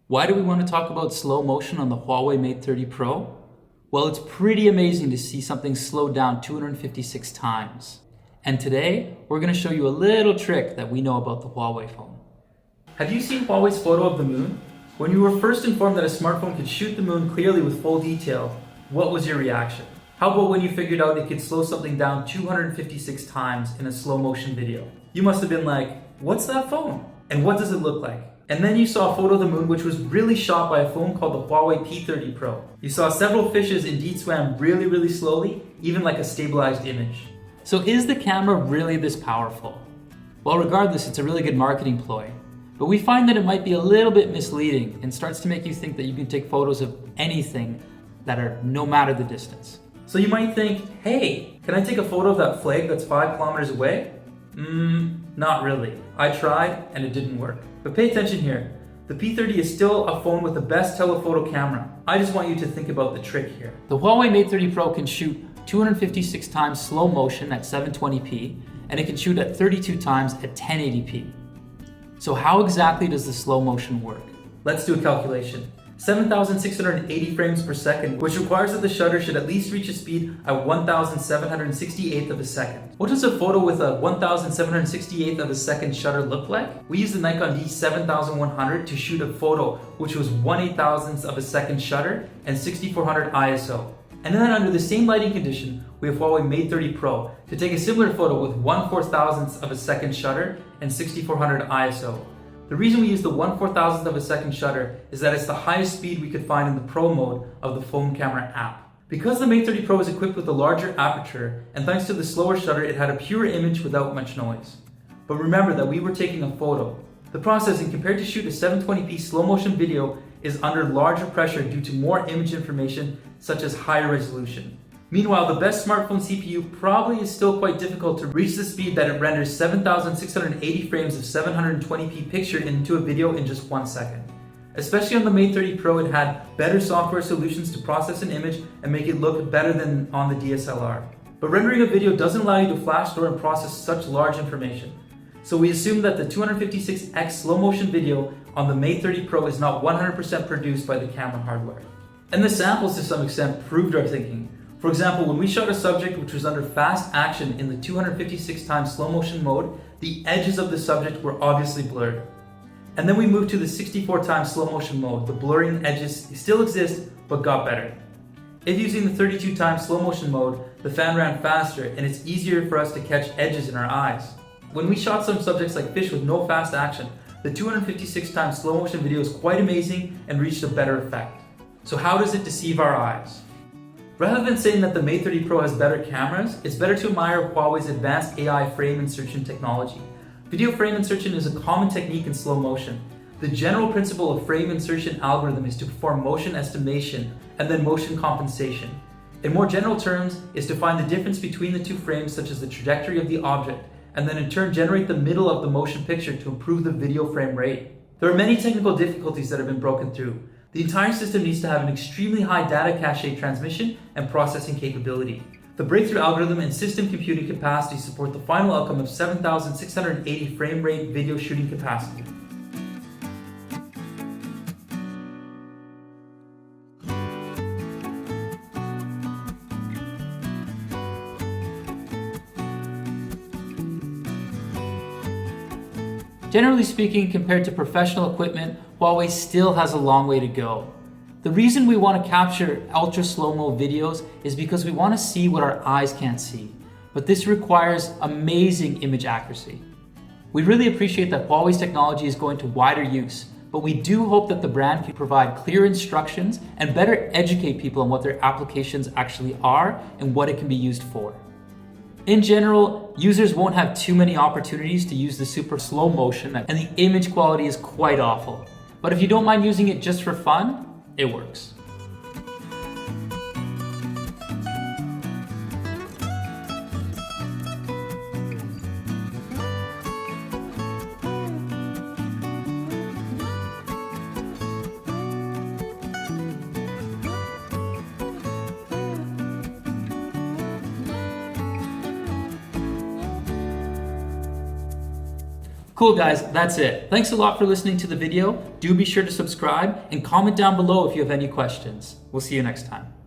Why do we want to talk about slow motion on the Huawei Mate 30 Pro? Well, it's pretty amazing to see something slowed down 256 times. And today, we're going to show you a little trick that we know about the Huawei phone. Have you seen Huawei's photo of the moon? When you were first informed that a smartphone could shoot the moon clearly with full detail, what was your reaction? How about when you figured out it could slow something down 256 times in a slow motion video? You must have been like, what's that phone? And what does it look like? And then you saw a photo of the moon which was really shot by a phone called the Huawei P30 Pro. You saw several fishes indeed swam really slowly, even like a stabilized image. So is the camera really this powerful? Well, regardless, it's a really good marketing ploy. But we find that it might be a little bit misleading and starts to make you think that you can take photos of anything that are no matter the distance. So you might think, hey, can I take a photo of that flag that's 5 kilometers away? Not really. I tried and it didn't work. But pay attention here. The P30 is still a phone with the best telephoto camera. I just want you to think about the trick here. The Huawei Mate 30 Pro can shoot 256 times slow motion at 720p, and it can shoot at 32 times at 1080p. So how exactly does the slow motion work? Let's do a calculation. 7,680 frames per second, which requires that the shutter should at least reach a speed at 1,768th of a second. What does a photo with a 1,768th of a second shutter look like? We used the Nikon D7100 to shoot a photo which was 1/8,000th of a second shutter and 6400 ISO. And then under the same lighting condition, we have Huawei Mate 30 Pro to take a similar photo with 1/4000th of a second shutter and 6400 ISO. The reason we use the 1/4000th of a second shutter is that it's the highest speed we could find in the Pro mode of the phone camera app. Because the Mate 30 Pro is equipped with a larger aperture, and thanks to the slower shutter, it had a pure image without much noise. But remember that we were taking a photo. The processing compared to shoot a 720p slow motion video is under larger pressure due to more image information such as higher resolution. Meanwhile, the best smartphone CPU probably is still quite difficult to reach the speed that it renders 7,680 frames of 720p picture into a video in just 1 second. Especially on the Mate 30 Pro, it had better software solutions to process an image and make it look better than on the DSLR. But rendering a video doesn't allow you to flash store and process such large information. So we assume that the 256x slow motion video on the Mate 30 Pro is not 100% produced by the camera hardware. And the samples to some extent proved our thinking. For example, when we shot a subject which was under fast action in the 256 times slow motion mode, the edges of the subject were obviously blurred. And then we moved to the 64 times slow motion mode. The blurring edges still exist, but got better. If using the 32 times slow motion mode, the fan ran faster and it's easier for us to catch edges in our eyes. When we shot some subjects like fish with no fast action, the 256 times slow motion video is quite amazing and reached a better effect. So how does it deceive our eyes? Rather than saying that the Mate 30 Pro has better cameras, it's better to admire Huawei's advanced AI frame insertion technology. Video frame insertion is a common technique in slow motion. The general principle of frame insertion algorithm is to perform motion estimation and then motion compensation. In more general terms, is to find the difference between the two frames, such as the trajectory of the object, and then in turn generate the middle of the motion picture to improve the video frame rate. There are many technical difficulties that have been broken through. The entire system needs to have an extremely high data cache transmission and processing capability. The breakthrough algorithm and system computing capacity support the final outcome of 7,680 frame rate video shooting capacity. Generally speaking, compared to professional equipment, Huawei still has a long way to go. The reason we want to capture ultra slow-mo videos is because we want to see what our eyes can't see. But this requires amazing image accuracy. We really appreciate that Huawei's technology is going to wider use, but we do hope that the brand can provide clear instructions and better educate people on what their applications actually are and what it can be used for. In general, users won't have too many opportunities to use the super slow motion, and the image quality is quite awful. But if you don't mind using it just for fun, it works. Cool guys, that's it. Thanks a lot for listening to the video. Do be sure to subscribe and comment down below if you have any questions. We'll see you next time.